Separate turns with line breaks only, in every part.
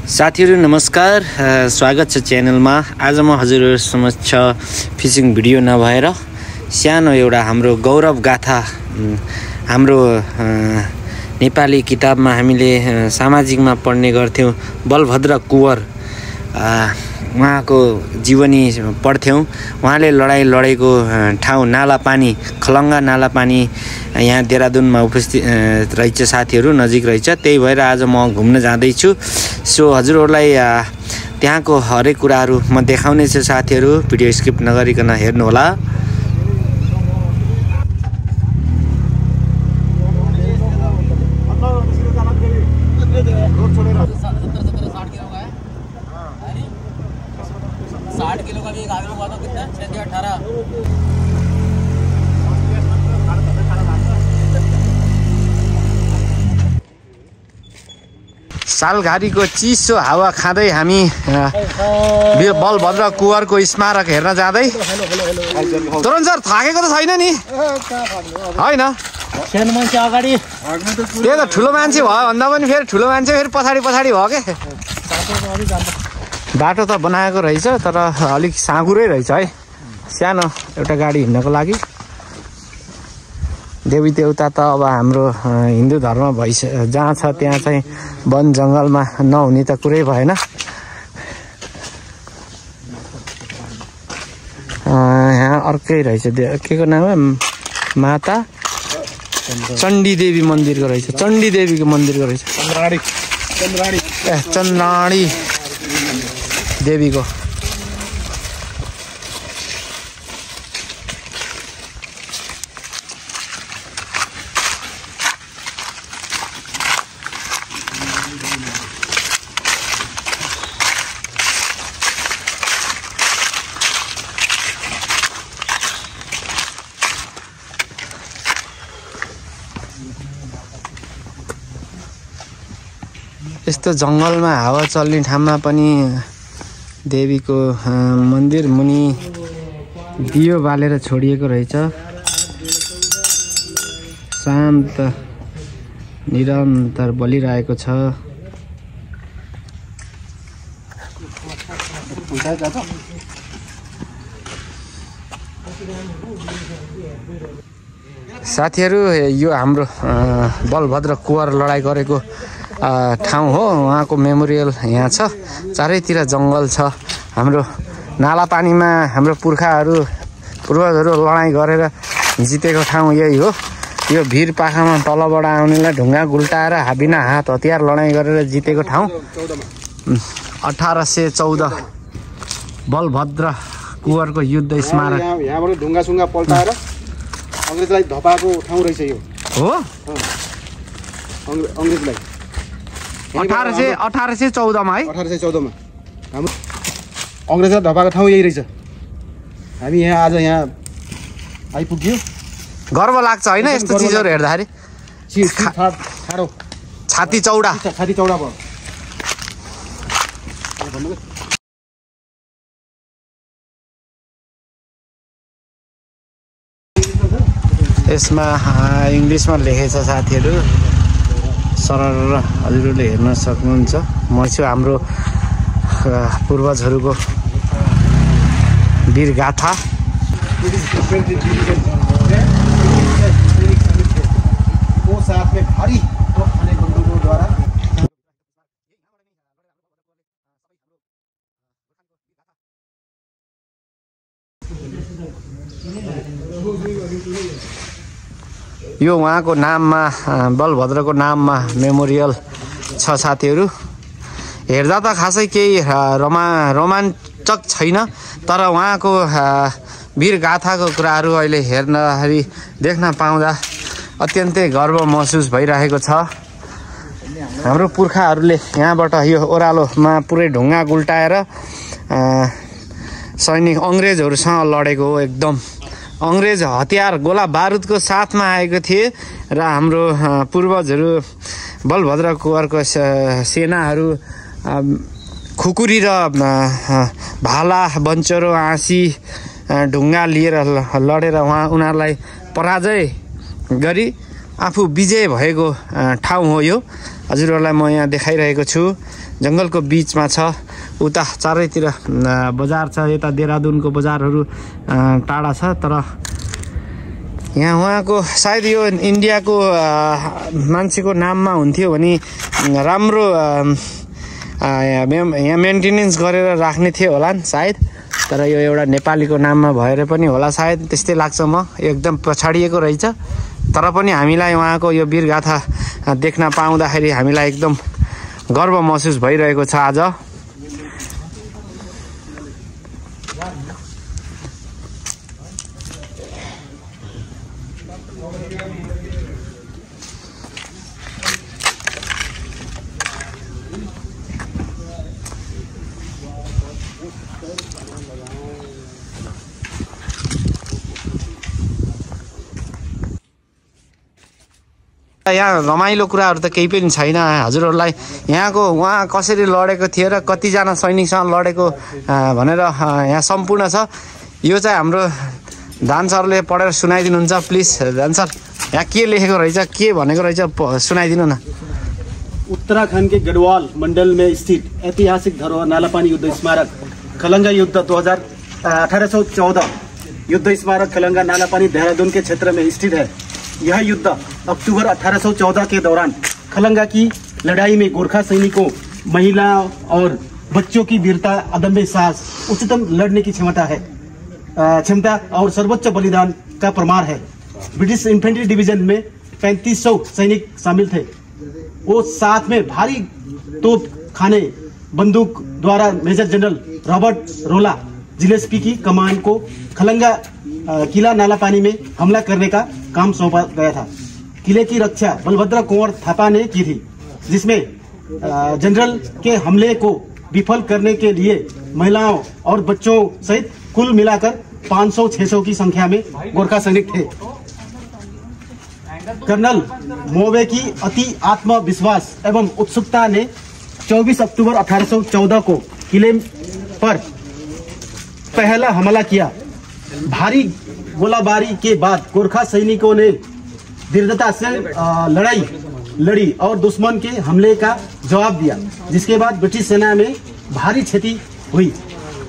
साथीहरु नमस्कार, स्वागत छ च्यानलमा। आज म हजुरहरु समक्ष फिशिङ भिडियो नभएर सानो एउटा हाम्रो गौरव गाथा, हाम्रो नेपाली किताबमा हामीले सामाजिकमा पढ्ने गर्थ्यौं बलभद्र कुँवर, उहाँको जीवनी पढ्थ्यौं। उहाँले लडाई लडेको ठाउँ नालापानी, खलङ्गा नालापानी यहाँ देहरादुनमा उपस्थित रहेछ साथीहरु, नजिक रहेछ। त्यही भएर आज म घुम्न जाँदैछु। सो हजुरहरुलाई त्यहाँको हरेक कुराहरु म देखाउने छु साथीहरु, भिडियो स्किप नगरिकन हेर्नु होला। सालघारीको चिसो हावा खाँदै हामी बलभद्र कुँवरको स्मारक हेर्न जाँदै। तरुण सर थाकेको त छैन नि? होइन,
सानो मान्छे अगाडि,
त्यही त ठुलो मान्छे भयो भन्दा पनि फेरि ठुलो मान्छे फेरि पछाडि पछाडि भयो के। बाटो त बनाएको रहेछ तर अलिक साँघुरै रहेछ है, सानो एउटा गाडी हिँड्नको लागि। देवी देवता त अब हाम्रो हिन्दू धर्म जहाँ छ त्यहाँ चाहिँ वन जङ्गलमा नहुने त कुरै भएन। यहाँ अर्कै रहेछ, के को नाम माता चण्डी देवी मन्दिरको रहेछ, चण्डी देवीको मन्दिरको रहेछ, चन्द्राणी देवीको। यस्तो जङ्गलमा हावा चल्ने ठाउँमा पनि देवीको मन्दिर मुनि दियो बालेर छोडिएको रहेछ। शान्त निरन्तर बलिरहेको छ। साथीहरु, यो हाम्रो बलभद्र कुँवर लडाई गरेको ठाउँ हो। उहाँको मेमोरियल यहाँ छ। चारैतिर जङ्गल छ। हाम्रो नालापानीमा हाम्रो पूर्वजहरू लडाई गरेर जितेको ठाउँ यही हो। यो भिर पाखामा तलबाट आउनेलाई ढुङ्गा गुल्टाएर बिना हात हतियार लडाई गरेर जितेको ठाउँ 1814 बलभद्र कुँवरको युद्ध स्मारक।
यहाँबाट ढुङ्गासुङ्गा पल्टाएर अंग्रेजलाई धपाएको ठाउँ रहेछ यो
हो।
अंग्रेजलाई
1814 मा है,
1814 मा हाम्रो अंग्रेजलाई धपाएको ठाउँ यही रहेछ। हामी यहाँ आज यहाँ आइपुग्यो।
गर्व लाग्छ होइन यस्तो चिजहरू हेर्दाखेरि। छाती चौडा
भयो।
यसमा इङ्ग्लिसमा लेखेछ साथीहरू, सरर हजुरहरूले हेर्न सक्नुहुन्छ। म छु हाम्रो पूर्वजहरूको वीरगाथा। यो उहाँको नाममा, बलभद्रको नाममा मेमोरियल छ साथीहरू। हेर्दा त खासै केही रोमाञ्चक छैन, तर उहाँको वीरगाथाको कुराहरू अहिले हेर्दाखेरि देख्न पाउँदा अत्यन्तै गर्व महसुस भइरहेको छ। हाम्रो पुर्खाहरूले यहाँबाट यो ओह्रालोमा पुरै ढुङ्गा गुल्टाएर सैनिक अङ्ग्रेजहरूसँग लडेको हो। एकदम अंग्रेज हतियार गोला बारुदको साथमा आएको थिए र हाम्रो पूर्वजहरू बलभद्र कुँवरको सेनाहरू खुकुरी र भाला बन्चरो आँसी ढुङ्गा लिएर लडेर उनीहरूलाई पराजय गरी आफू विजय भएको ठाउँ हो यो। हजुरहरूलाई म यहाँ देखाइरहेको छु। जङ्गलको बिचमा छ, उता चारैतिर बजार छ, यता देहरादुनको बजारहरू टाढा छ। तर यहाँ उहाँको सायद यो इन्डियाको मान्छेको नाममा हुन्थ्यो भने राम्रो यहाँ मेन्टेनेन्स गरेर राख्ने थियो होला नि सायद। तर यो एउटा नेपालीको नाममा भएर पनि होला सायद, त्यस्तै लाग्छ। म एकदम पछाडिएको रहेछ। तर पनि हामीलाई उहाँको यो वीरगाथा देख्न पाउँदाखेरि हामीलाई एकदम गर्व महसुस भइरहेको छ आज। यहाँ रमाइलो कुराहरू त केही पनि छैन। हजुरहरूलाई यहाँको उहाँ कसरी लडेको थियो र कतिजना सैनिकसँग लडेको भनेर यहाँ सम्पूर्ण छ। यो चाहिँ हाम्रो धान सरले पढेर सुनाइदिनुहुन्छ। प्लिज धान सर, यहाँ के लेखेको रहेछ, के भनेको रहेछ सुनाइदिनु न।
उत्तराखंड के गढ़वाल मंडल में स्थित ऐतिहासिक धरोहर नालापानी युद्ध स्मारक खलंगा युद्ध 1814 युद्ध स्मारक खलंगा नालापानी देहरादून के क्षेत्र में स्थित है। यह युद्ध अक्टूबर 1814 के दौरान खलंगा की लड़ाई में गोरखा सैनिकों, महिलाओं और बच्चों की वीरता, अदम्य साहस, उच्चतम लड़ने की क्षमता और सर्वोच्च बलिदान का प्रमाण है। ब्रिटिश इन्फेंट्री डिवीजन में 3500 सैनिक शामिल थे। वो साथ में भारी तोप खाने बंदूक द्वारा मेजर जनरल रॉबर्ट रोला जिलेस्पी की कमान को खलंगा किला नालापानी में हमला करने का काम सौंपा गया था। किले की रक्षा बलभद्र कुंवर थापा ने की थी, जिसमें जनरल के हमले को विफल करने के लिए महिलाओं और बच्चों सहित कुल मिलाकर 500-600 की संख्या में गोरखा सैनिक थे। कर्नल मोवे की अति आत्मविश्वास एवं उत्सुकता ने 24 अक्टूबर 1814 को किले पर पहला हमला किया। भारी गोलाबारी के बाद गोरखा सैनिकों ने दृढ़ता से लड़ी और दुश्मन के हमले का जवाब दिया, जिसके बाद ब्रिटिश सेना में भारी क्षति हुई।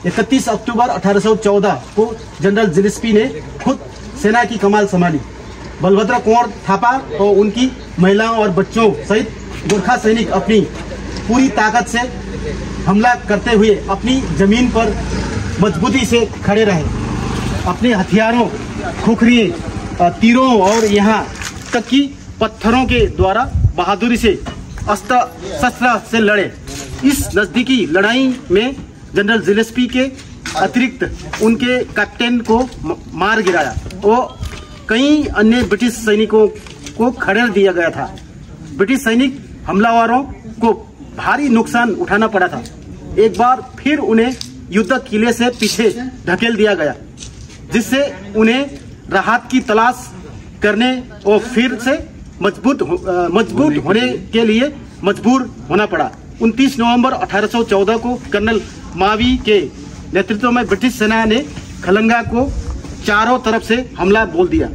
31 अक्टूबर 1814 को जनरल जिलेस्पी ने खुद सेना की कमान संभाली। बलभद्र कुंवर थापा और उनकी महिलाओं और बच्चों सहित गोरखा सैनिक अपनी पूरी ताकत से हमला करते हुए अपनी जमीन पर मजबूती से खड़े रहे। अपने हथियारों, खुखरी, तीरों और यहाँ तक कि पत्थरों के द्वारा बहादुरी से अस्त्र शस्त्र से लड़े। इस नजदीकी लड़ाई में जनरल जिलेस्पी के अतिरिक्त उनके कैप्टन को मार गिराया और कई अन्य ब्रिटिश सैनिकों को खदेड़ दिया गया था। ब्रिटिश सैनिक हमलावरों को भारी नुकसान उठाना पड़ा था। एक बार फिर उन्हें युद्ध किले से पीछे धकेल दिया गया, जिससे उन्हें राहत की तलाश करने और फिर से मजबूत होने के लिए मजबूर होना पड़ा। 29 नवंबर 1814 को कर्नल मावी के नेतृत्व में ब्रिटिश सेना ने खलंगा को चारों तरफ से हमला बोल दिया,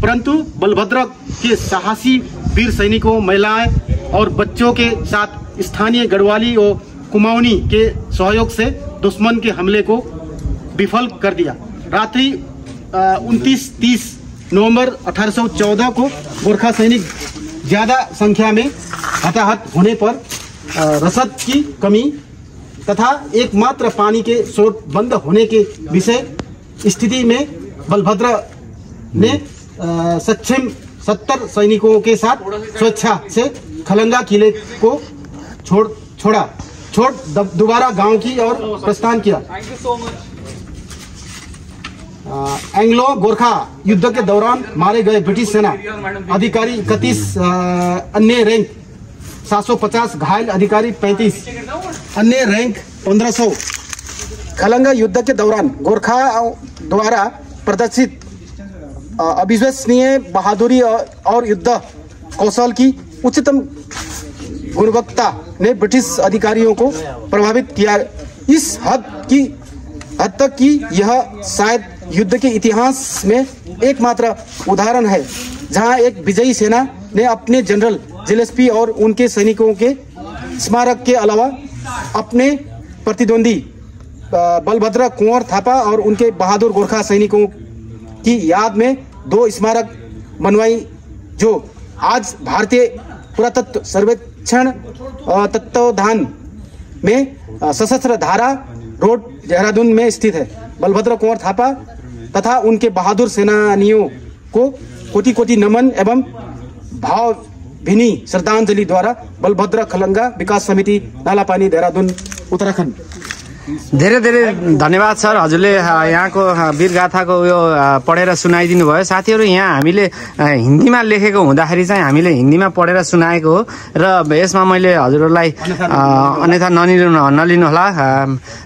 परंतु बलभद्र के साहसी वीर सैनिकों, महिलाएं और बच्चों के साथ स्थानीय गढ़वाली और कुमाऊनी के सहयोग से दुश्मन के हमले को विफल कर दिया। रात्रि 29-30 नवंबर 1814 को गोरखा सैनिक ज्यादा संख्या में हताहत होने पर रसद की कमी तथा एकमात्र पानी के स्रोत बंद होने के विषय स्थिति में बलभद्र ने सक्षम 70 सैनिकों के साथ स्वेच्छा से खलंगा किले को छोड़ दोबारा गांव की ओर प्रस्थान किया। एंग्लो गोरखा युद्ध के दौरान मारे गए ब्रिटिश सेना अधिकारी 31, अन्य रैंक 750, घायल अधिकारी 35, अन्य रैंक 1500। खलंगा युद्ध के दौरान गोरखा द्वारा प्रदर्शित अविश्वसनीय बहादुरी और युद्ध कौशल की उच्चतम गुणवत्ता ने ब्रिटिश अधिकारियों को प्रभावित किया, इस हद तक कि यह शायद युद्ध के इतिहास में एकमात्र उदाहरण है जहां एक विजयी सेना ने अपने जनरल जिलेस्पी और उनके सैनिकों के स्मारक के अलावा अपने प्रतिद्वंदी बलभद्र कुंवर थापा और उनके बहादुर गोरखा सैनिकों की याद में 2 स्मारक बनवाई, जो आज भारतीय पुरातत्व सर्वेक्षण तत्वावधान में सशस्त्र धारा रोड देहरादून में स्थित है। बलभद्र कुंवर थापा तथा उनके बहादुर सेनानियों को कोटि कोटि नमन एवं भावभीनी श्रद्धांजलि द्वारा बलभद्र खलंगा विकास समिति नालापानी देहरादून उत्तराखण्ड।
धेरै धेरै धन्यवाद सर, हजुरले यहाँको वीरगाथाको यो पढेर सुनाइदिनु भयो। साथीहरू, यहाँ हामीले हिन्दीमा लेखेको हुँदाखेरि चाहिँ हामीले हिन्दीमा पढेर सुनाएको हो र यसमा मैले हजुरहरूलाई अन्यथा नलिनु होला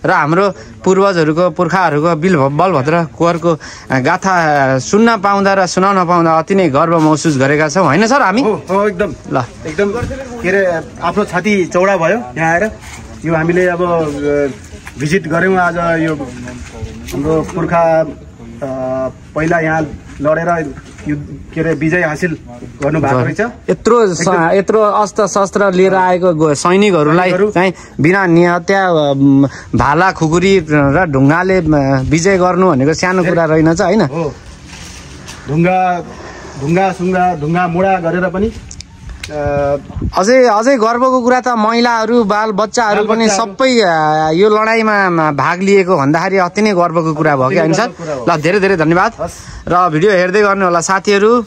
र हाम्रो पूर्वजहरूको पुर्खाहरूको बलभद्र कुँवरको गाथा सुन्न पाउँदा र सुनाउन पाउँदा अति नै गर्व महसुस गरेका छौँ, होइन सर? हामी
एकदम ल एकदम के अरे आफ्नो छाती चौडा भयो यहाँ आएर। यो हामीले अब भिजिट गऱ्यौँ आज। यो हाम्रो पुर्खा पहिला यहाँ लडेर के अरे विजय हासिल गर्नुभएको रहेछ।
यत्रो अस्त्र शस्त्र लिएर आएको सैनिकहरूलाई चाहिँ बिना निहत्या भाला खुकुरी र ढुङ्गाले विजय गर्नु भनेको सानो कुरा रहेनछ, होइन? ढुङ्गा मुडा गरेर पनि अझै गर्वको कुरा त महिलाहरू बाल बच्चाहरू पनि सबै यो लडाइँमा भाग लिएको भन्दाखेरि अति नै गर्वको कुरा भयो कि, होइन सर? ल धेरै धेरै धन्यवाद र भिडियो हेर्दै गर्नु होला साथीहरू।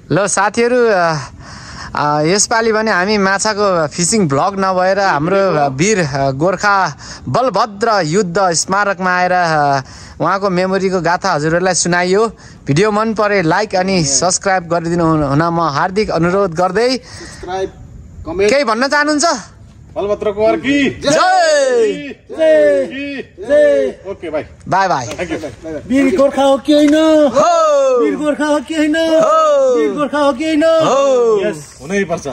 ल साथीहरू, यसपालि भने हामी माछाको फिसिङ भ्लग नभएर हाम्रो वीर गोर्खा बलभद्र युद्ध स्मारकमा आएर उहाँको मेमोरीको गाथा हजुरहरूलाई सुनाइयो। भिडियो मन परे लाइक अनि सब्सक्राइब गरिदिनु हुन म हार्दिक अनुरोध गर्दै केही भन्न चाहनुहुन्छ?
बलभद्र कुँवर की जय। Okay bye
bye bye.
वीर गोर्खा हो कि होइन? वीर गोर्खा हो कि होइन? वीर गोर्खा हो कि होइन?
यस, हुनै पर्छ।